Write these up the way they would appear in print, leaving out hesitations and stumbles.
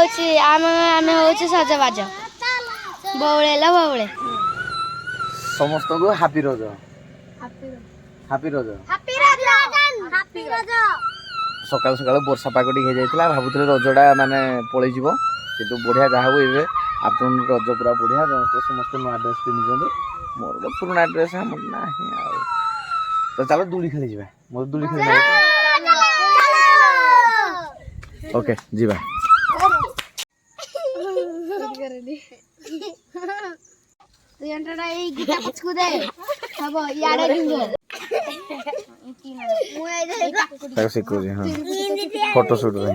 ଅଛି ଆମେ ହଉଛୁ ସଜବାଜ ବଉଳେଲା ବଉଳେ ସମସ୍ତଙ୍କୁ ହାପି ରଜ ହାପି ରଜ ସକାଳୁ ସକାଳୁ ବର୍ଷା ପାଗ ଟିକେ ହେଇଯାଇଥିଲା ଭାବୁଥିଲେ ରଜଟା ମାନେ ପଳେଇଯିବ କିନ୍ତୁ ବଢ଼ିଆ ଯାହା ହଉ ଏବେ ଆପଣ ରଜ ପୁରା ବଢ଼ିଆ ସମସ୍ତେ ନୂଆ ଡ୍ରେସ୍ ପିନ୍ଧିଛନ୍ତି ମୋର ଗୋଟେ ପୁରୁଣା ଡ୍ରେସ୍ ଆମର ନାହିଁ ଆଉ ତ ଚାଲ ଦୋଳି ଖେଳିଯିବା ମୋର ଦୋଳି ଖେଳି ଓକେ ଯିବା ତାକୁ ଶିଖଉଛି ହଁ ଫଟୋ ସୁଟ୍ ହଁ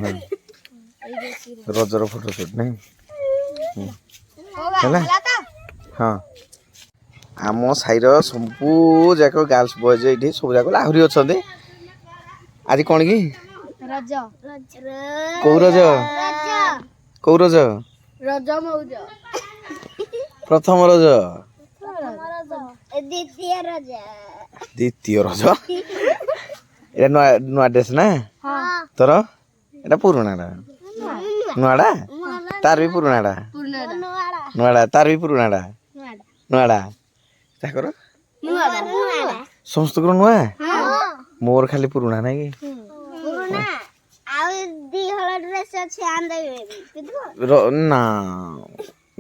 ରଜର ଫଟୋ ସୁଟ୍ ନାଇଁ ହେଲା ହଁ ଆମ ସାହିର ସବୁ ଯାକ ଗାର୍ଲସ ବଏଜ୍ ଏଇଠି ସବୁ ଯାକ ଆହୁରି ଅଛନ୍ତି ଆଜି କ'ଣ କି କୋଉ ରଜ କୋଉ ରଜ ପ୍ରଥମ ରଜ ଦ୍ୱିତୀୟ ରଜ এটা নয়া ড্রেস না তোর এটা পুরোনাটা নয়াটা তার বি পুরোনাটা নয়াটা তার বি পুরোনাটা নয়াটা তাকর ସମସ୍ତଙ୍କର ନୂଆ ମୋର ଖାଲି ପୁରୁଣା ନାଇଁ କି ନା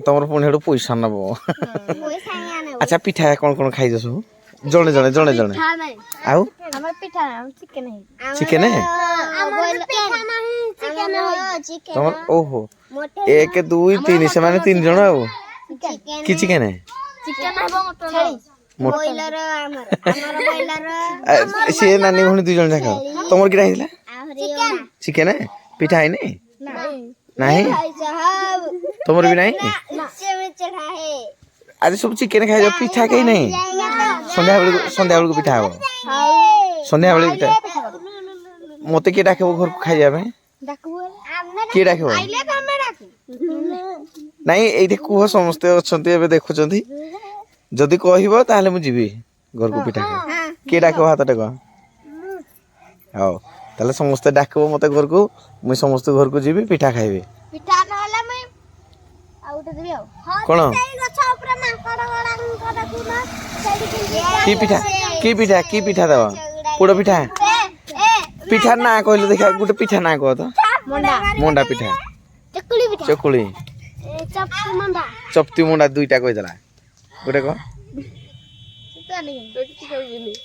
ତମର ପୁଣି ହେଠୁ ପଇସା ନବ ଆଚ୍ଛା ପିଠା କ'ଣ କ'ଣ ଖାଇଛ ସବୁ ଜଣେ ଜଣେ ଜଣେ ଜଣେ ଆଉ ଚିକେନ ତମର ଓହୋ 1 2 3 ସେମାନେ 3 ଜଣ ଆଉ କି ଚିକେନ ସିଏ ନାନୀ ଭଉଣୀ 2 ଜଣ ଯାକ ତମର କିଟା ହେଇଥିଲା ଚିକେନ ପିଠା ହେଇନି ନାହିଁ ତମର ବି ନାହିଁ ଆଜି ସବୁ ଚିକେନ ଖାଇଛ ପିଠା କେହି ନାହିଁ ସନ୍ଧ୍ୟା ବେଳକୁ ପିଠା ହବ ସନ୍ଧ୍ୟା ବେଳେ ପିଠା ମତେ କିଏ ଡାକିବ ଘରକୁ ଖାଇବା ପାଇଁ କିଏ ଡାକିବ ନାଇଁ ଏଇଠି କୁହ ସମସ୍ତେ ଅଛନ୍ତି ଏବେ ଦେଖୁଛନ୍ତି ଯଦି କହିବ ତାହେଲେ ମୁଁ ଯିବି ଘରକୁ ପିଠା କିଏ ଡାକିବ ହାତ ଟେକ ହଉ ତାହେଲେ ସମସ୍ତେ ଡାକିବ ମତେ ଘରକୁ ମୁଇଁ ସମସ୍ତେ ଘରକୁ ଯିବି ପିଠା ଖାଇବି କ'ଣ କି ପିଠା କି ପିଠା କି ପିଠା ଦେବ ପୋଡ଼ ପିଠା ପିଠା ନା କହିଲେ ଦେଖିବା ଗୋଟେ ପିଠା ନା କହ ତ ମଣ୍ଡା ପିଠା ଚକୁଳି ଚପ୍ତି ମଣ୍ଡା 2ଟା କହିଦେଲା ଗୋଟେ କହ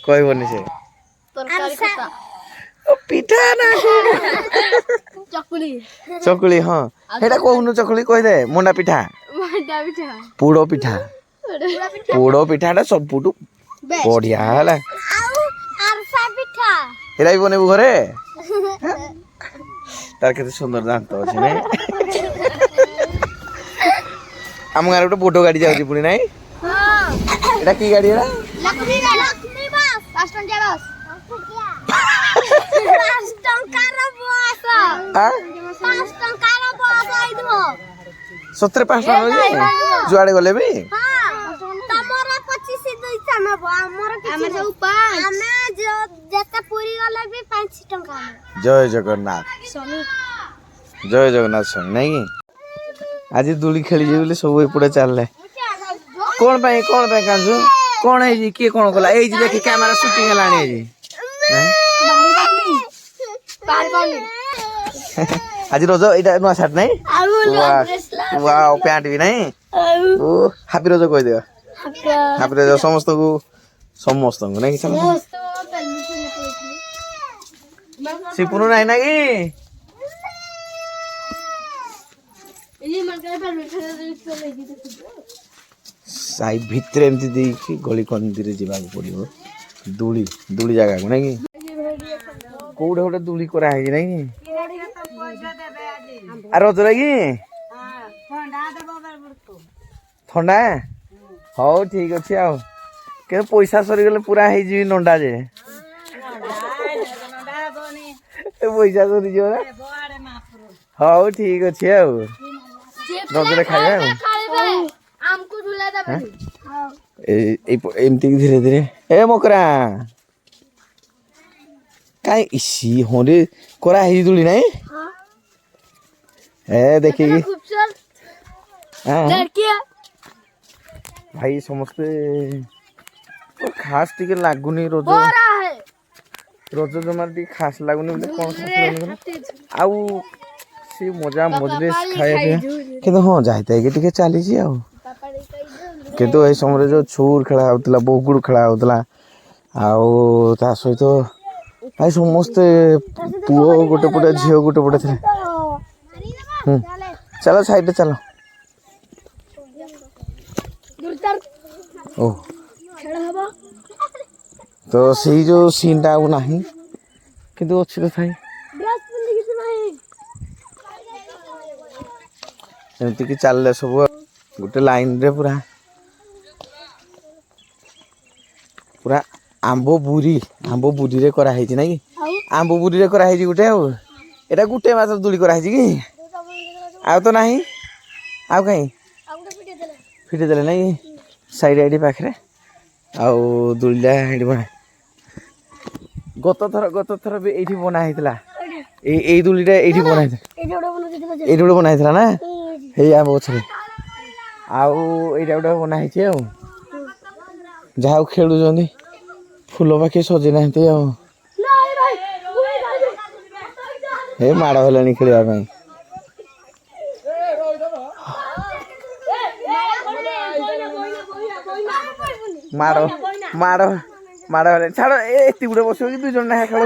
କହିବନି ସେ ପିଠା ନା ଚକୁଳି ହଁ ସେଇଟା କହୁନୁ ଚକୁଳି କହିଦେ ମଣ୍ଡା ପିଠା ପୋଡ଼ ପିଠା ଟା ସବୁଠୁ ବଢିଆ ହେଲା ଏଇଟା ବି ବନେଇବୁ ଘରେ ତାର କେତେ ସୁନ୍ଦର ଦାନ୍ତ ଅଛି ନାଇଁ ଆମ ଗାଁରେ ଗୋଟେ ବଡ ଗାଡି ଯାଉଛି ପୁଣି ନାଇଁ ଏଇଟା କି ଗାଡି ଏଟା ସତରେ 5 ଟଙ୍କା ଯୁଆଡେ ଗଲେ ବି ଜୟ ଜଗନ୍ନାଥ ସ୍ୱାମୀ ନାଇଁ କି ଆଜି ଦୋଳି ଖେଳିଯିବି ବୋଲି ସବୁ ଏପଟେ ଚାଲିଲେ କ'ଣ ପାଇଁ କାନ୍ଦୁ କ'ଣ ହେଇଛି କିଏ କ'ଣ କଲା ଏଇ ଦେଖି କ୍ୟାମେରା ସୁଟିଂ ହେଲାଣି ଆଜି ଆଜି ରଜ ଏଇଟା ନୂଆ ସାର୍ଟ ନାଇଁ ପ୍ୟାଣ୍ଟ ବି ନାଇଁ ହାପି ରଜ କହିଦିଅ ହାପି ରଜ ସମସ୍ତଙ୍କୁ ନାଇଁ କି ଶିପୁନୁ ନାହିଁ ନା କି ସାଇ ଭିତରେ ଏମିତି ଦେଇକି ଗଳି କନ୍ଦିରେ ଯିବାକୁ ପଡିବ ଦୋଳି ଜାଗାକୁ ନାଇଁ କି କୋଉଠି ଗୋଟେ ଦୋଳି କରାହେଇଛି ନାଇଁ କି আর রজ লাগি থন্ডা হଉ ঠিক ଅଛି ଆଉ କିନ୍ତୁ ପଇସା ସରିଗଲେ ପୁରା ହେଇଯିବି ନଣ୍ଡା ଯେ ପଇସା ସରିଯିବ ନା ହଉ ଠିକ ଅଛି ଆଉ ରଜରେ ଖାଇବା ଆଉ ଏମିତି ଧୀରେ ଧୀରେ ଏ ମକରା କାଇଁ ଇସି ହଁରେ କରା ହେଇଛି ଦୋଳି ନାଇଁ ए देखिए भाई समस्ते खास टिके लागुनी रज रज जमार टी खास लागुनी बोले कौन खास लागुनी आउ सी मजा मजलिस खाए किंतु हाँ जाइता है टिके चली आ किंतु ए समय जो छूर खेला होता बहुगुड़ खेला होता आउ ता सहित भाई समस्ते पुओ गोटे पटे झील गोटे पटे थे चलो साइड चलो ओ तो सही जो सीन टा नहीं किंतु अच्छी तो थाई एमती कि चलले सब गोटे लाइन रे पूरा पूरा आंबो बुरी रे करा है ना कि आंबो बुरी रे करा है गोटे एटा गोटे मात्र दूली करा है कि आउ तो नहीं आउ कहीं फिटे देले ना साइड आईडी पाखे आउ दूलीटा ये बना गत थर भी ये बना होता ये दूलीटा ये बना ये गोटे बना ना ये आम गए आउ यहाँ गोटे बना जहाँ खेलु फूल पाखे सजे ना माड़ हेलानी खेलवाई माड़ माड़ माड़ हेलानी छाड़ एति गुटे बस कि दुई जन ना खेल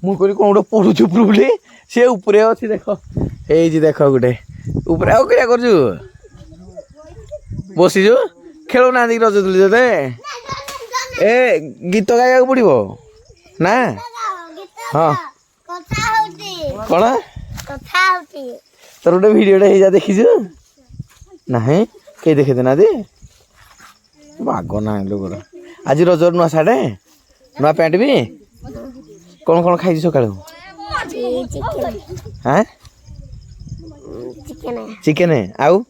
मुझे कौन गोटे पढ़ु चुप बोली सी उपरे अच्छी देख ये देख गोटे उपरे आउ क्या कर बसीचु खेलु ना रज तुली ते ए गीत गाइबा पड़ो ना हाँ कौन तोर गोटे भिडियोटे हो देखीचु ना कई देखे देना दी बाग ना लोग आज रज नुआ साड़े नुआ पैंट भी कौन कौन खाई सका हाँ चिकेन आउ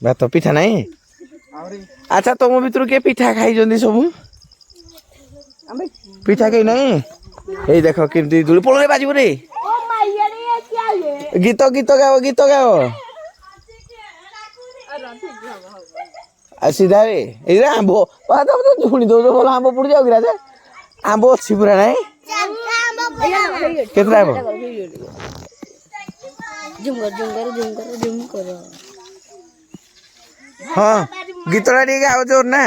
भात पिठा नहीं अच्छा तुम भर किए पिठा खाई सब पिठा कहीं नहीं ये देख केमती दूली पल बाजू रे गीत गीत गाओ सीधा रे आंब शुणी दो भल आंब पड़ जाओ राजा आंब अच्छी पूरा ना केतरा आंब हाँ गीतटा टे गाओ जोर ना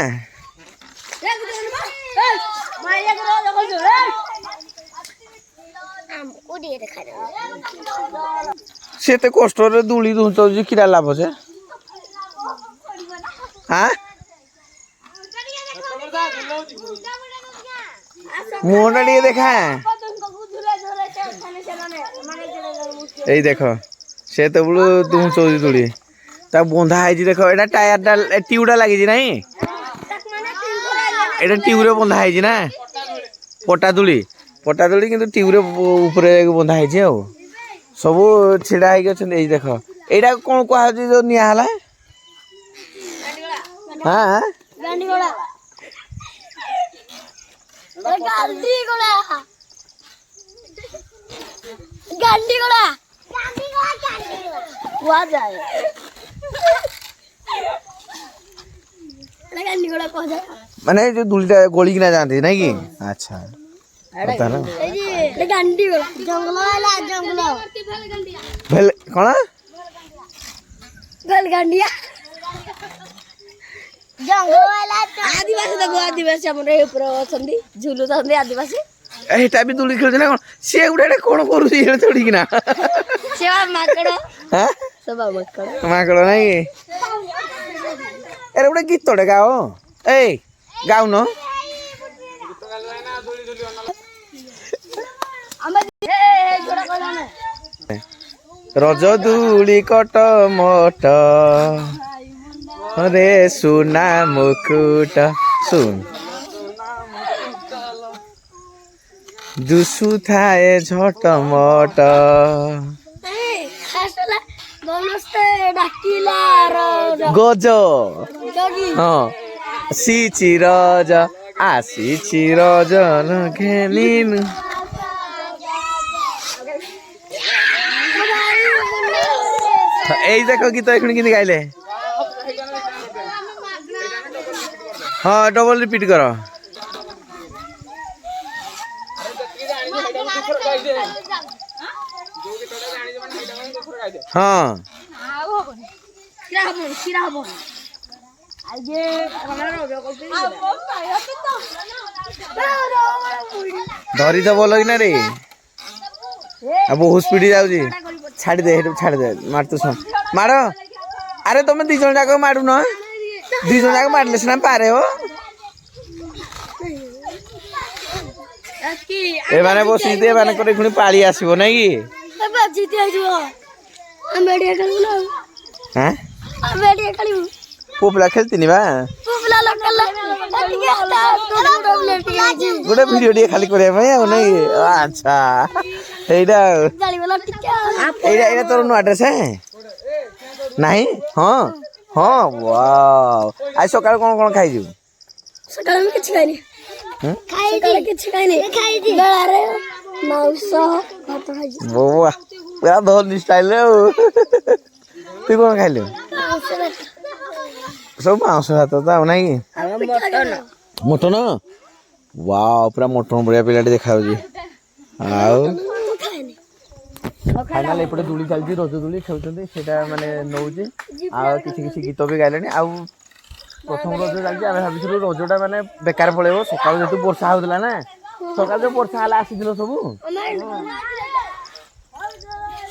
से कष्ट दूली दूच किरा लाभ से हाँ मुहटा टे देखा यही देख से तो बोलो दूच दूली ता बंधा है देख एटा टायर ट्यूबा लगी ना एटा ट्यूब बंधा है ना पटा दूली कि ट्यूब ऊपर बंधा है सब छिड़ा है देख एटा कौन कह जो निला हाँ माने जो दूलीटा गोली किना जानते ना कि अच्छा पता ना भेल कौन आदिवासी देखो आदिवासी हमरे ऊपर अछंदी झुलु छंदी आदिवासी एटा भी दूली खेल ना कौन से गुडा कोन करू छी छोड़ी किना से माकड़ हां सब माकड़ नहीं अरे गोटे गीतटे गाओ ए गाउ न रज दूली कट मट रे सुना मुकुट सुन दुसु थाए झटमट गज हाँ सिचिरज ଆସିଛି ରଜନ ଘେନିନୁ ଏଇ ଦେଖ ଗୀତ ଏଖୁଣି କେମିତି ଗାଇଲେ ହଁ ଡବଲ ରିପିଟ୍ କର ହଁ ଧରି ତ ଭଲ କିନା ରେ ଆଉ ବହୁତ ସ୍ପିଡ ଯାଉଛି ଛାଡ଼ିଦେ ସେଠୁ ଛାଡ଼ିଦେ ମାର ତୁ ମାର ଆରେ ତମେ 2 ଜଣ ଯାକ ମାରୁନ 2 ଜଣ ଯାକ ମାରିଲେ ସିନା ପାରେ ହୋ ଏମାନେ ବସିଛି ଏମାନଙ୍କର ପୁଣି ପାଳି ଆସିବ ନାଇଁ କି ପୁଅ ପିଲା ଖେଳିଥିନି ବା ଗୋଟେ ଭିଡିଓ ଟିକେ ଖାଲି କରିବା ପାଇଁ ଆଉ ନାଇଁ ଆଚ୍ଛା ଏଇଟା ଏଇଟା ତୋର ନୂଆ ଡ୍ରେସ୍ ନାହିଁ ହଁ ହଁ ୱାଓ ଆଜି ସକାଳୁ କଣ କଣ ଖାଇଛୁ ସକାଳେ ମୁଁ କିଛି ଖାଇନି କିଛି ଖାଇନି ବେଳାରେ ମାଉସ ଭାତ ଖାଇଛି ବୋବା ପୁରା ଧନୀ ଷ୍ଟାଇଲ ଆଉ ତୁ କଣ ଖାଇଲୁ ସବୁ ମାଉଁସ ଭାତ ତ ଆଉ ନାଇଁ ମଟନ ୱାଓ ପୁରା ମଟନ ବଢିଆ ପିଲାଟେ ଦେଖାଯାଉଛି ଆଉ ଫାଇନାଲ ଏପଟେ ଦୋଳି ଚାଲିଛି ରଜ ଦୋଳି ଖେଳୁଛନ୍ତି ସେଇଟା ମାନେ ନଉଛି ଆଉ କିଛି କିଛି ଗୀତ ବି ଗାଇଲେଣି ଆଉ ପ୍ରଥମ ରଜ ଚାଲିଛି ଆମେ ଭାବିଥିଲୁ ରଜଟା ମାନେ ବେକାର ପଳେଇବ ସକାଳୁ ଯେହେତୁ ବର୍ଷା ହଉଥିଲା ନା ସକାଳୁ ଯୋଉ ବର୍ଷା ହେଲା ଆସିଥିଲ ସବୁ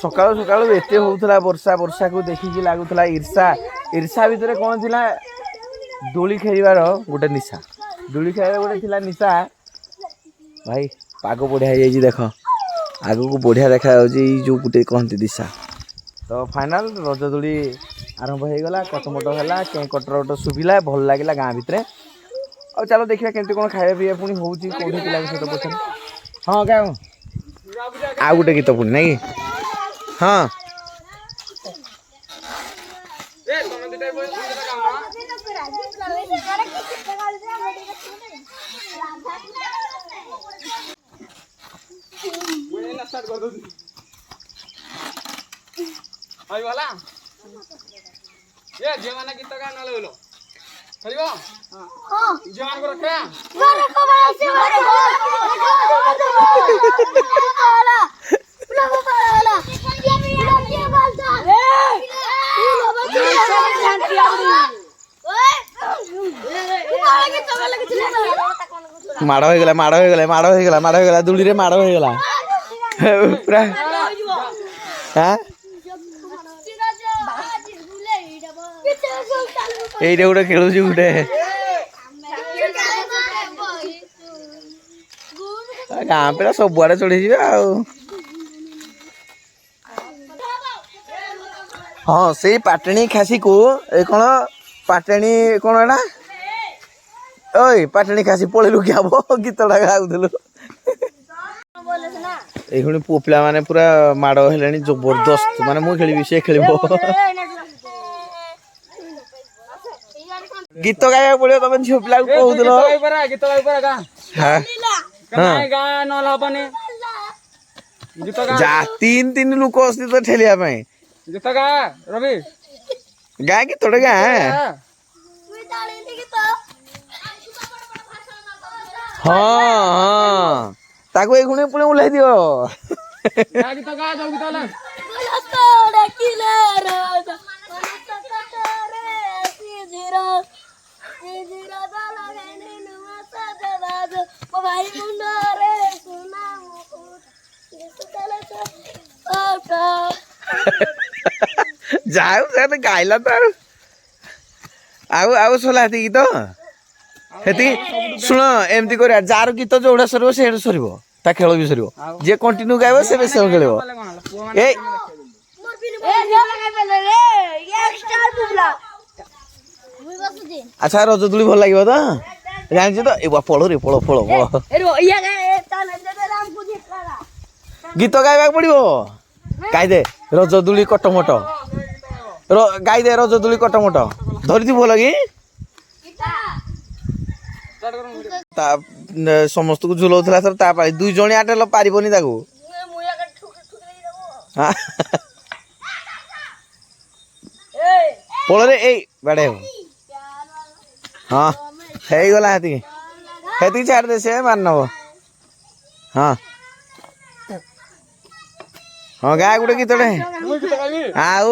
ସକାଳୁ ସକାଳୁ ଏତେ ହଉଥିଲା ବର୍ଷାକୁ ଦେଖିକି ଲାଗୁଥିଲା ଈର୍ଷା ଭିତରେ କଣ ଥିଲା ଦୋଳି ଖେଳିବାର ଗୋଟେ ନିଶା ଦୋଳି ଖେଳିବାର ଗୋଟେ ଥିଲା ନିଶା ଭାଇ ପାଗ ବଢିଆ ହେଇଯାଇଛି ଦେଖ ଆଗକୁ ବଢିଆ ଦେଖାଯାଉଛି ଏଇ ଯୋଉ ଗୋଟେ କହନ୍ତି ଦିଶା ତ ଫାଇନାଲ ରଜ ଦୋଳି ଆରମ୍ଭ ହେଇଗଲା କଟମଟ ହେଲା କେଁ କଟର ଶୁଭିଲା ଭଲ ଲାଗିଲା ଗାଁ ଭିତରେ ଆଉ ଚାଲ ଦେଖିବା କେମିତି କଣ ଖାଇବା ପିଇବା ପୁଣି ହଉଛି କୋଉଠି ପିଲାଙ୍କ ସହିତ ପଛରେ ହଁ ଗାଁ ଆଉ ଗୋଟେ ଗୀତ ପୁଣି ନାଇଁ ହଁ ଗୀତ ଗାଁ ନହେଲେ ଖେଳିବ ଝିଅମାନଙ୍କୁ ରଖିବା ମାଡ଼ ହେଇଗଲା ଦୂଳିରେ ମାଡ଼ ହେଇଗଲା ପୁରା ଏଇଟା ଗୋଟେ ଖେଳୁଛି ଗୋଟେ ଗାଁ ପିଲା ସବୁଆଡେ ଚଢିଯିବେ ଆଉ ହଁ ସେଇ ପାଟଣୀ ଖାସିକୁ ଏ କଣ ପାଟଣୀ କଣ ଏଟା ଓଇ ପାଟଣୀ ଖାସି ପଳେଇଲୁ କି ହବ ଗୀତଟା ଗାଉଥିଲୁ ଏଇଖୁଣି ପୁଅ ପିଲା ମାନେ ପୁରା ମାଡ଼ ହେଲେଣି ଜବରଦସ୍ତ ମାନେ ମୁଁ ଖେଳିବି ସେ ଖେଳିବ ଗୀତ ଗାଇବାକୁ ପଡିବ ତମେ ଝିଅ ପିଲାକୁ କହୁଥିଲ ଯା 3 ଲୋକ ଆସିଥିଲେ ତ ଠେଲିବା ପାଇଁ ଗାଁ ଗୀତଟେ ଗାଁ ହଁ ତାକୁ ଏଇ ଖୁଣି ପୁଣି ଓହ୍ଲେଇ ଦିଅ ଯାଉ ସେ ଗାଇଲା ତ ଆଉ ସଲା ହେତିକି ତ ହେତିକି ଶୁଣ ଏମିତି କରିବା ଯାହାର ଗୀତ ଯୋଉଟା ସରିବ ସେଇଟା ସରିବ ତା ଖେଳ ବି ସରିବ ଯିଏ କଣ୍ଟିନ୍ୟୁ ଗାଇବ ସେ ବେଶୀ ସମୟ ଖେଳିବ ଏଇ ଆଚ୍ଛା ରଜ ଦୋଳି ଭଲ ଲାଗିବ ତ ଜାଣିଛୁ ତ ଏ ପଳ ଗୀତ ଗାଇବାକୁ ପଡିବ ଗାଇଦେ ରଜ ଦୋଳି କଟମଟ ଗାଇଦେ ରଜ ଦୋଳି କଟମଟ ଧରିଥିବୁ ଭଲ କି समस्त को झुलाउला सर ता पाଳି 2 जणी आटे पारिबनी ताको पळ रे ए बाडे हाँ हे गला हेती हेती छाड़ दे से मार नबो हाँ हाँ गा गुटे गीतटे आउ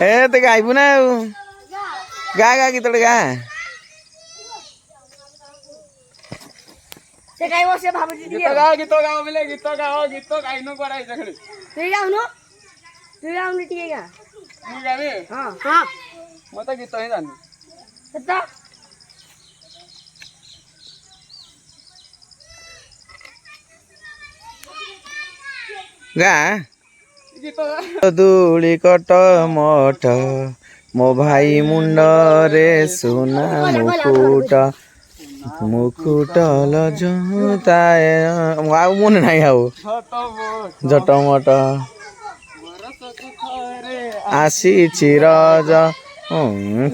ए ते गाइबु ना गा गा गीतटे गा से गाइबो से भाबुजी गीत गाओ बोले गीत गाइनो कराई जखड़ी तू गाउनु टिके गा मु गाबे हां हां म त गीत ही जानि सत्ता गा दूली कट मठ मो भाई मुंड रे सुना मुकुट लजताए आउ मन नाही आउ जटमट आसी चिरज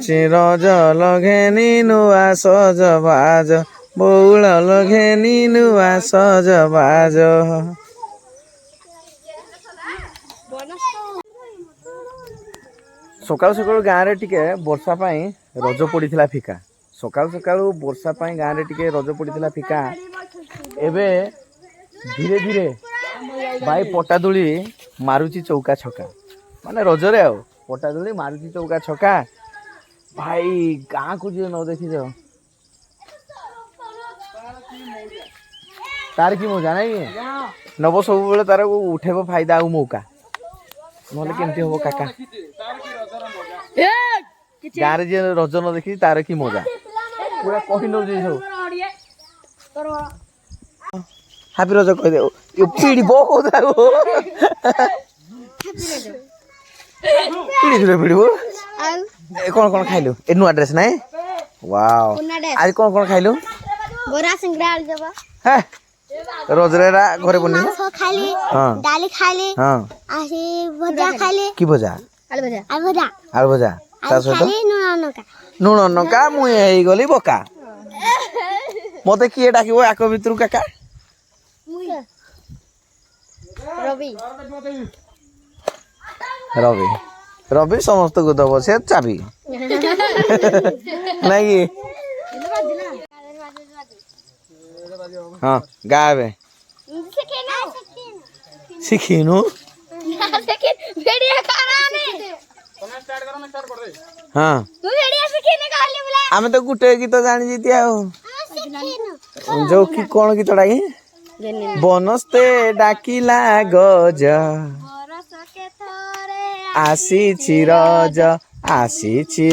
चिरज लगेनी नुआ सजबाज बौल लगेनी नुआ सजबाज सकाल सकाल गाँव में टिके वर्षा पाई रज पड़ा फिका सकाल सकाल वर्षा पाई गाँव में टिके रज पड़ा फिका एबे धीरे धीरे भाई पटादोली मारुची चौका छका माने रजरे आ पटादोली मारुची चौका छका भाई गाँ को जो न देखी जाओ तार की मजा नहीं नब सब बेले तार उठेब फायदा आउ मौका नहले केमती हम काका गाँव में जी रज न देखी तार की मजा पूरा कही नौ सब हापी रज कह दे पीड़ी बहुत पीड़ी कौन कौन खाइलु ए नुआ ड्रेस ना वाओ आज कौन कौन खाइलु बोरा सिंगड़ा आलू है रजरेरा घरे बनी खाली हां डाली खाली हां आसी भजा खाली की भजा आलू भजा आलू भजा ता सहित नुण नका मुई हेई गली बका मते किए डाकिबो आक भितरु काका रवि रवि रवि समस्त को दब से चाबी नहीं हाँ गावे सिखिनु हाँ आमे तो गुटे गीत जानी जीती आउ जो कि कौन गीत डाकी बनस्ते डाकिला गज आसी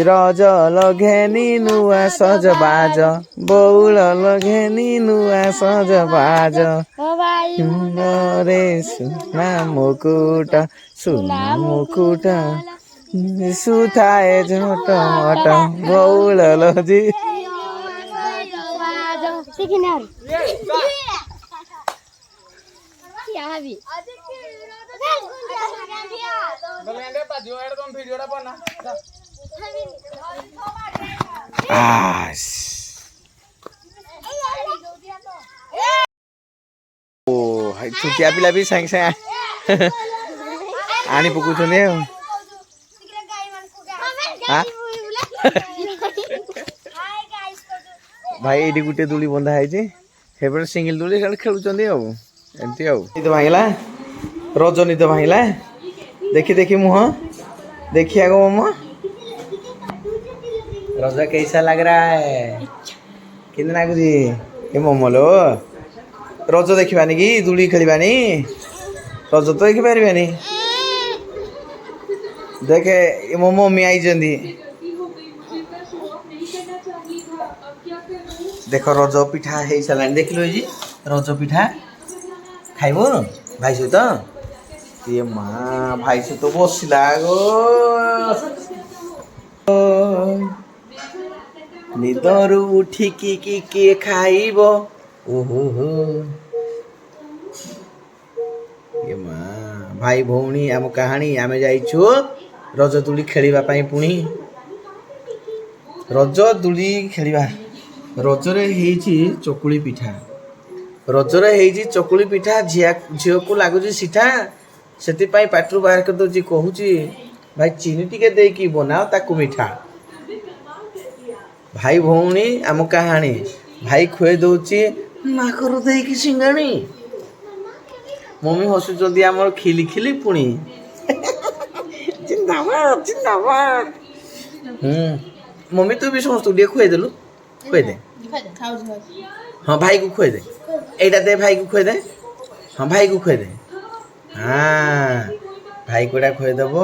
रज लगेनी नुआ सजबाज बौल लगेनी नुआ सजबाज रे सुना मुकुट सुथाए झटमट बौल लजी छुटिया पिला भी साइंग से आनी पकू भाई ये गोटे दूली बंधा है सिंगल दूली खेलुं एमती निद भांगला रज निद भांगला देखी देखी मुह देखी आगो मम्मा रज कैसा लग रहा है कितना नागुजी ये मोमलो रज देखिबानी कि दूली खेलिबानी रज तो देखी पारिबानी देखे मो मम्मी आई देख रज पिठा हो सारा देख लो जी रज पिठा खाइब भाई सहित ये माँ भाई सहित बसला गो निदरू उठिकी किए खाइब ओहो ये माँ भाई भौणी आम कहानी आमे जाइछु रज तुली खेलिबा पई पुणी ରଜ ଦୋଳି ଖେଳିବା ରଜରେ ହେଇଛି ଚକୁଳି ପିଠା ରଜରେ ହେଇଛି ଚକୁଳି ପିଠା ଝିଅକୁ ଲାଗୁଛି ସିଠା ସେଥିପାଇଁ ପାଟିରୁ ବାହାର କରିଦେଉଛି କହୁଛି ଭାଇ ଚିନି ଟିକେ ଦେଇକି ବନାଅ ତାକୁ ମିଠା ଭାଇ ଭଉଣୀ ଆମ କାହାଣୀ ଭାଇ ଖୁଆଇ ଦେଉଛି ମାକରୁ ଦେଇକି ସିଙ୍ଗାଣି ମମି ହସୁଛନ୍ତି ଆମର ଖିଲି ଖିଲି ପୁଣି ଜିନ୍ଦାବାଦ ଜିନ୍ଦାବାଦ ମମି ତୁ ବି ସମସ୍ତଙ୍କୁ ଟିକେ ଖୁଆଇଦେଲୁ ଖୁଆଇଦେ ହଁ ଭାଇକୁ ଖୁଆଇଦେ ଏଇଟା ଦେ ଭାଇକୁ ଖୁଆଇଦେ ହଁ ଭାଇକୁ ଖୁଆଇଦେ ହଁ ଭାଇକୁ ଏଇଟା ଖୁଆଇଦେବ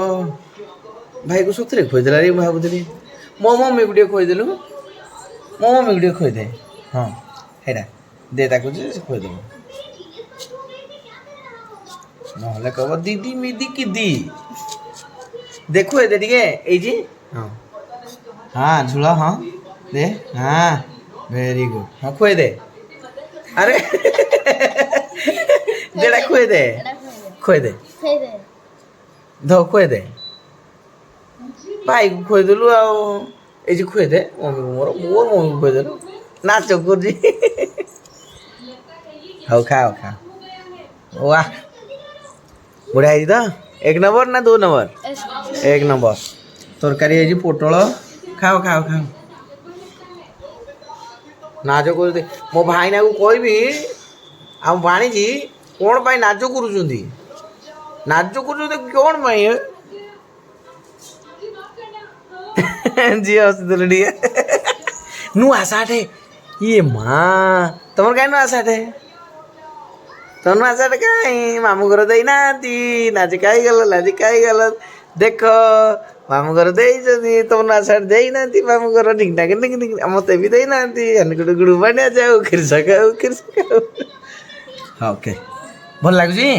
ଭାଇକୁ ସତରେ ଖୁଆଇଦେଲା ରେ ମୁଁ ଭାବୁଥିଲି ମୋ ମମିକୁ ଟିକେ ଖୁଆଇଦେଲୁ ମୋ ମମିକୁ ଟିକେ ଖୁଆଇଦେ ହଁ ହେଇଟା ଦେ ତାକୁ ଯେ ସେ ଖୁଆଇଦେବ ନହେଲେ କହିବ ଦିଦି ମିଦି କି ଦି ଦେ ଖୁଆଇଦେ ଟିକେ ଏଇଠି ହଁ ହଁ ଝୁଳ ହଁ ଦେ ହଁ ଭେରି ଗୁଡ୍ ହଁ ଖୁଆଇଦେ ଆରେ ଦେଟା ଖୁଆଇଦେ ଖୁଆଇଦେ ଧ ଖୁଆଇଦେ ଭାଇକୁ ଖୁଆଇଦେଲୁ ଆଉ ଏଇ ଖୁଆଇଦେ ମମିକୁ ମୋର ମମିକୁ ଖୁଆଇଦେଲୁ ନାଚ କରୁଛି ହଉ ଖାଅ ଖାଅ ୱା ବଢ଼ିଆ ହେଇଛି ତ 1 ନମ୍ବର ନା 2 ନମ୍ବର 1 ନମ୍ବର ତରକାରୀ ହେଇଛି ପୋଟଳ ଖାଅ ଖାଅ ଖାଅ ନାଚ କରୁଛି ମୋ ଭାଇନାକୁ କହିବି ଆଉ ବାଣିଜି କ'ଣ ପାଇଁ ନାଚ କରୁଛନ୍ତି କ'ଣ ପାଇଁ ଝିଅ ହସୁଥିଲେ ଟିକେ ନୂଆ ସାର୍ଟ ଇଏ ମା ତମର କାହିଁ ନୂଆ ସାର୍ଟ ତମ ନୂଆ ସାର୍ଟ କାହିଁ ମାମୁଁ ଘର ଦେଇନାହାନ୍ତି ନାଚି କାହିଁଗଲ ଦେଖ ମାମୁଁ ଘର ଦେଇଛନ୍ତି ତମ ନୂଆ ସାର୍ଟ ଦେଇନାହାନ୍ତି ମାମୁଁ ଘର ଠିକ୍ ମତେ ବି ଦେଇନାହାନ୍ତି ଗୁଡୁ ଗୁଡୁ ବାଣିଆ ଯାଉ ଖିରସ ଖାଉ ହଁ ଓକେ ଭଲ ଲାଗୁଛି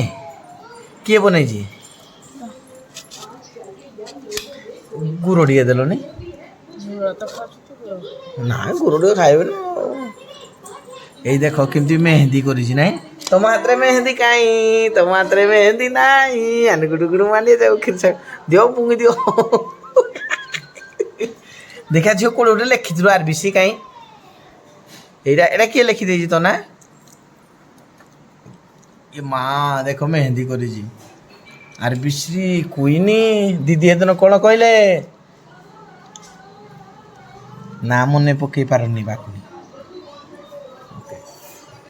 କିଏ ବନେଇଛି ଗୁଡ଼ ଟିକେ ଦେଲନି ନା ଗୁଡ଼ ଟିକେ ଖାଇବେନି ଏଇ ଦେଖ କେମିତି ମେହେନ୍ଦି କରିଛି ନାଇଁ ତମ ହାତରେ ମେହେନ୍ଦି କାହିଁ ତମ ହାତରେ ମେହେନ୍ଦି ନାହିଁ ଗୁଡୁ ଗୁଡୁ ମାନି ଯାଉ ଖିରସ ଦିଅ ପୁଙ୍ଗି ଦିଅ ଦେଖିଆ ଝିଅ କୋଉଠି ଗୋଟେ ଲେଖିଥିଲୁ RBC କାହିଁ ଏଇଟା କିଏ ଲେଖିଦେଇଛି ତ ନା ଏ ମା ଦେଖ ମେହେନ୍ଦି କରିଛି RBC କୁଇନି ଦିଦି ହେଦିନ କ'ଣ କହିଲେ ନା ମନେ ପକେଇ ପାରୁନି ବାକୁ